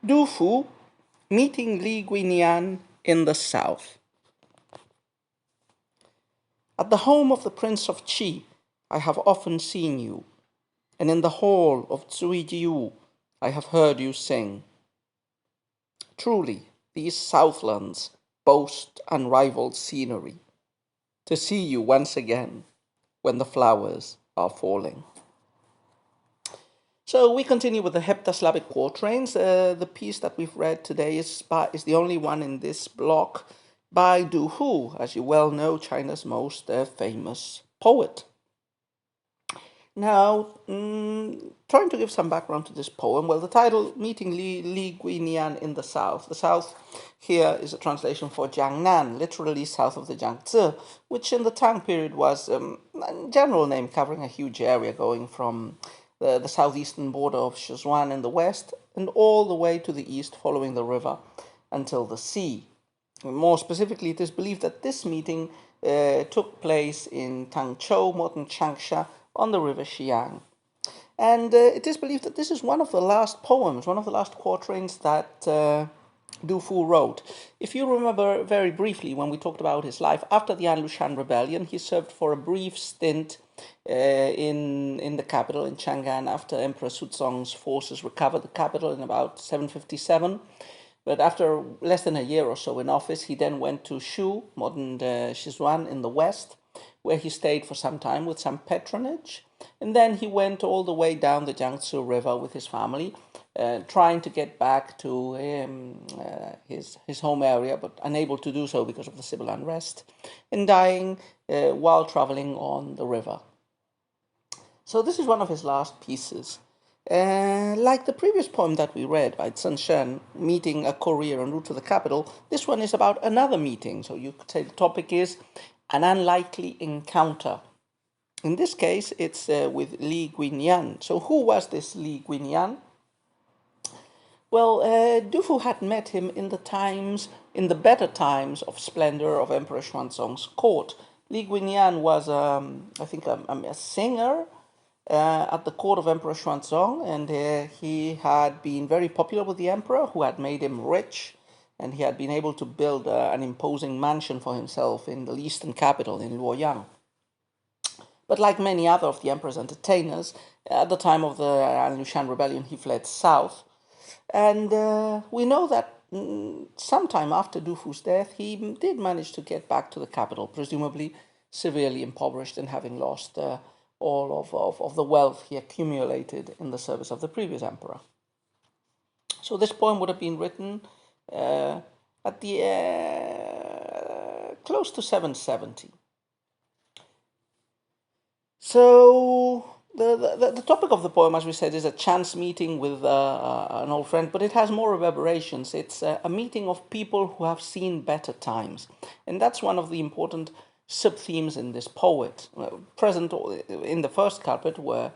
Du Fu meeting Li Guinian in the south. At the home of the Prince of Qi, I have often seen you, and in the hall of Zuijiu, I have heard you sing. Truly, these southlands boast unrivaled scenery. To see you once again when the flowers are falling. So we continue with the heptasyllabic quatrains. The piece that we've read today is the only one in this block by Du Hu, as you well know, China's most famous poet. Now, trying to give some background to this poem, well, the title, Meeting Li Guinian in the South. The South here is a translation for Jiangnan, literally south of the Jiangzi, which in the Tang period was a general name covering a huge area going from the southeastern border of Sichuan in the west and all the way to the east following the river until the sea. More specifically, it is believed that this meeting took place in Tangzhou, modern Changsha, on the river Xiang. And it is believed that this is one of the last poems, one of the last quatrains that Du Fu wrote. If you remember very briefly when we talked about his life, after the An Lushan rebellion, he served for a brief stint in the capital, in Chang'an, after Emperor Suzong's forces recovered the capital in about 757. But after less than a year or so in office, he then went to Shu, modern Sichuan, in the west, where he stayed for some time with some patronage. And then he went all the way down the Jiangsu River with his family, trying to get back to his home area, but unable to do so because of the civil unrest, and dying while traveling on the river. So this is one of his last pieces. Like the previous poem that we read by Sun Shen, meeting a courier en route to the capital, this one is about another meeting. So you could say the topic is an unlikely encounter. In this case, it's with Li Guinian. So who was this Li Guinian? Well, Du Fu had met him in the better times of splendor of Emperor Xuanzong's court. Li Guinian was, I think, a singer at the court of Emperor Xuanzong, and he had been very popular with the emperor, who had made him rich, and he had been able to build an imposing mansion for himself in the eastern capital in Luoyang. But like many other of the emperor's entertainers, at the time of the An Lushan rebellion, he fled south. And we know that sometime after Du Fu's death, he did manage to get back to the capital, presumably severely impoverished and having lost all of the wealth he accumulated in the service of the previous emperor. So this poem would have been written at the close to 770. So the topic of the poem, as we said, is a chance meeting with an old friend, but it has more reverberations. It's a meeting of people who have seen better times. And that's one of the important sub-themes in this poet. Present in the first couplet, where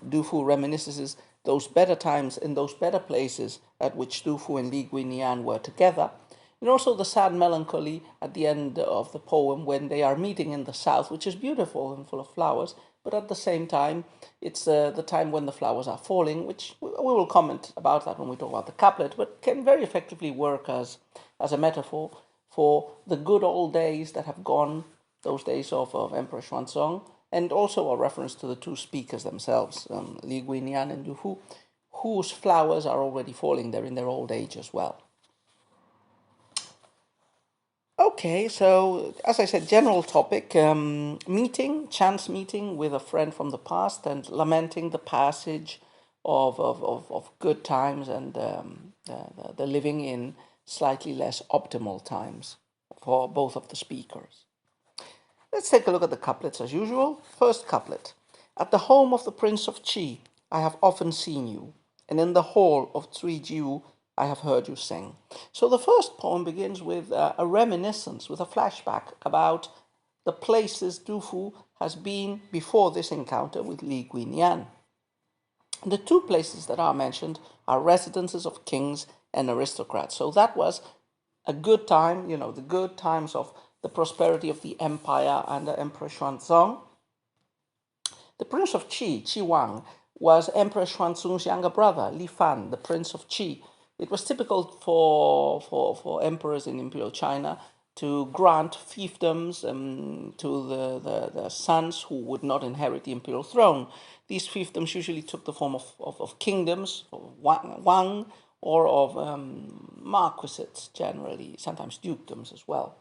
Du Fu reminisces those better times in those better places at which Du Fu and Li Guinian were together. And also the sad melancholy at the end of the poem when they are meeting in the south, which is beautiful and full of flowers, but at the same time, it's the time when the flowers are falling, which we will comment about that when we talk about the couplet, but can very effectively work as a metaphor for the good old days that have gone, those days of Emperor Xuanzong, and also a reference to the two speakers themselves, Li Guinian and Du Fu, whose flowers are already falling there in their old age as well. Okay, so as I said, general topic, chance meeting with a friend from the past and lamenting the passage of good times and the living in slightly less optimal times for both of the speakers. Let's take a look at the couplets as usual. First couplet. At the home of the Prince of Qi, I have often seen you, and in the hall of Zuijiu, I have heard you sing. So the first poem begins with a reminiscence, with a flashback about the places Du Fu has been before this encounter with Li Guinian. The two places that are mentioned are residences of kings and aristocrats. So that was a good time, the good times of the prosperity of the empire under Emperor Xuanzong. The Prince of Qi, Qi Wang, was Emperor Xuanzong's younger brother, Li Fan, the Prince of Qi, It was typical for emperors in Imperial China to grant fiefdoms to the sons who would not inherit the imperial throne. These fiefdoms usually took the form of kingdoms, of wang, or of marquisates generally, sometimes dukedoms as well.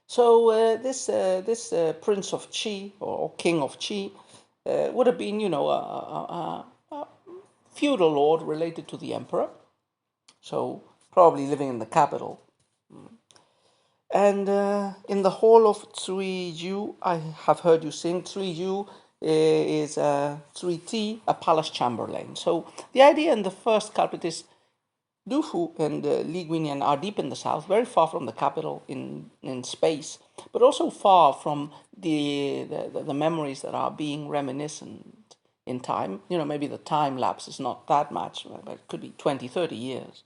So this Prince of Qi, or King of Qi, would have been, a feudal lord related to the emperor, so probably living in the capital. And in the hall of Zhuiju, I have heard you sing. Zhuiju is Zhuiti, a palace chamberlain. So the idea in the first couplet is Dufu and Li Guinian are deep in the south, very far from the capital in space, but also far from the memories that are being reminiscent in time. Maybe the time lapse is not that much, but it could be 20, 30 years.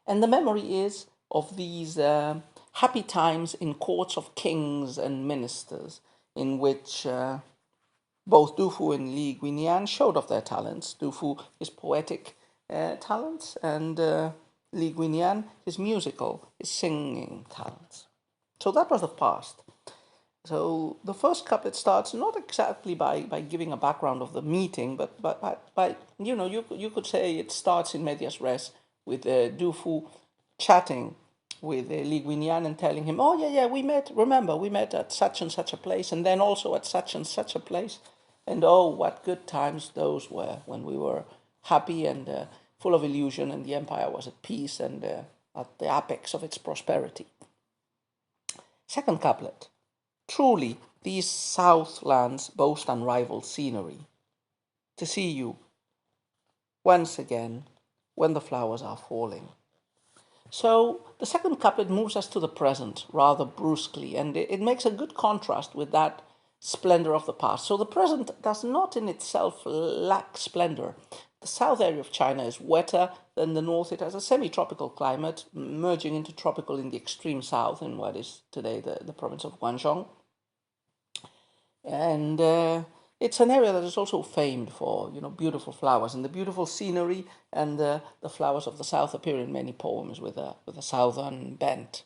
And the memory is of these happy times in courts of kings and ministers, in which both Dufu and Li Guinian showed off their talents. Dufu, his poetic talents, and Li Guinian, his musical, his singing talents. So that was the past. So the first couplet starts not exactly by giving a background of the meeting, but by you could say it starts in medias res with Dufu chatting with Li Guinian and telling him, oh yeah, we met. Remember, we met at such and such a place, and then also at such and such a place, and oh, what good times those were when we were happy and full of illusion, and the empire was at peace and at the apex of its prosperity. Second couplet. Truly, these southlands boast unrivaled scenery. To see you once again when the flowers are falling. So the second couplet moves us to the present rather brusquely, and it makes a good contrast with that splendor of the past. So the present does not in itself lack splendor. The south area of China is wetter than the north. It has a semi-tropical climate, merging into tropical in the extreme south in what is today the province of Guangdong. And it's an area that is also famed for, beautiful flowers, and the beautiful scenery and the flowers of the south appear in many poems with a southern bent.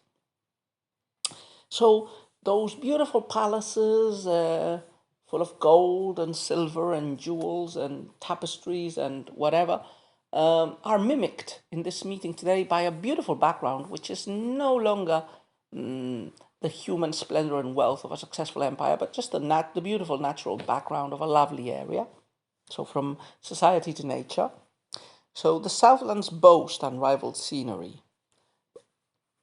So those beautiful palaces, full of gold and silver and jewels and tapestries and whatever, are mimicked in this meeting today by a beautiful background, which is no longer the human splendor and wealth of a successful empire, but just the beautiful natural background of a lovely area. So from society to nature. So the Southlands boast unrivaled scenery.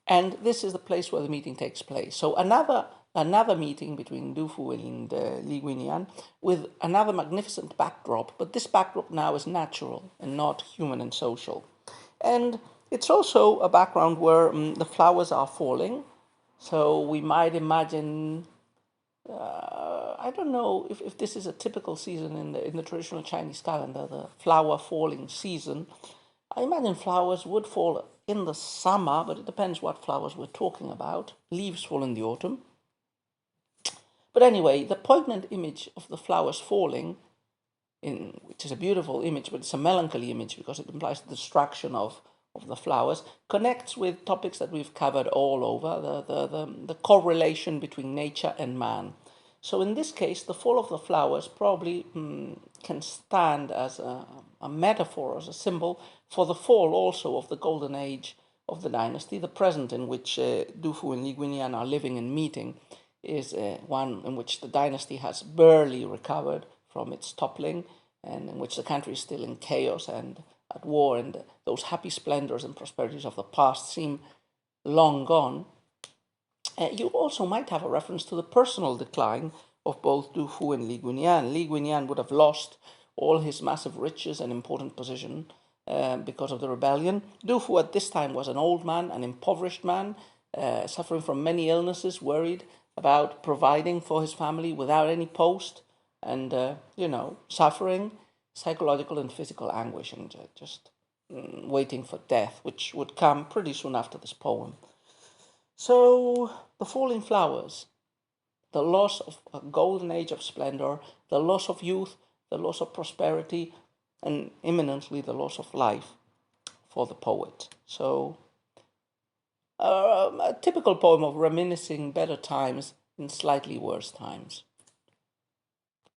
And this is the place where the meeting takes place. So another meeting between Dufu and Li Guinian with another magnificent backdrop, but this backdrop now is natural and not human and social. And it's also a background where the flowers are falling. So we might imagine, I don't know if this is a typical season in the traditional Chinese calendar, the flower falling season. I imagine flowers would fall in the summer, but it depends what flowers we're talking about. Leaves fall in the autumn. But anyway, the poignant image of the flowers falling, which is a beautiful image, but it's a melancholy image because it implies the destruction of the flowers, connects with topics that we've covered all over, the correlation between nature and man. So in this case, the fall of the flowers probably can stand as a metaphor, as a symbol for the fall also of the golden age of the dynasty. The present in which Dufu and Li Guinian are living and meeting is one in which the dynasty has barely recovered from its toppling, and in which the country is still in chaos and at war, and those happy splendors and prosperities of the past seem long gone. You also might have a reference to the personal decline of both Dufu and Li Guinian. Li Guinian would have lost all his massive riches and important position because of the rebellion. Dufu at this time was an old man, an impoverished man, suffering from many illnesses, worried about providing for his family without any post, and, suffering psychological and physical anguish, and just waiting for death, which would come pretty soon after this poem. So the falling flowers, the loss of a golden age of splendor, the loss of youth, the loss of prosperity, and imminently the loss of life for the poet. So, a typical poem of reminiscing better times in slightly worse times.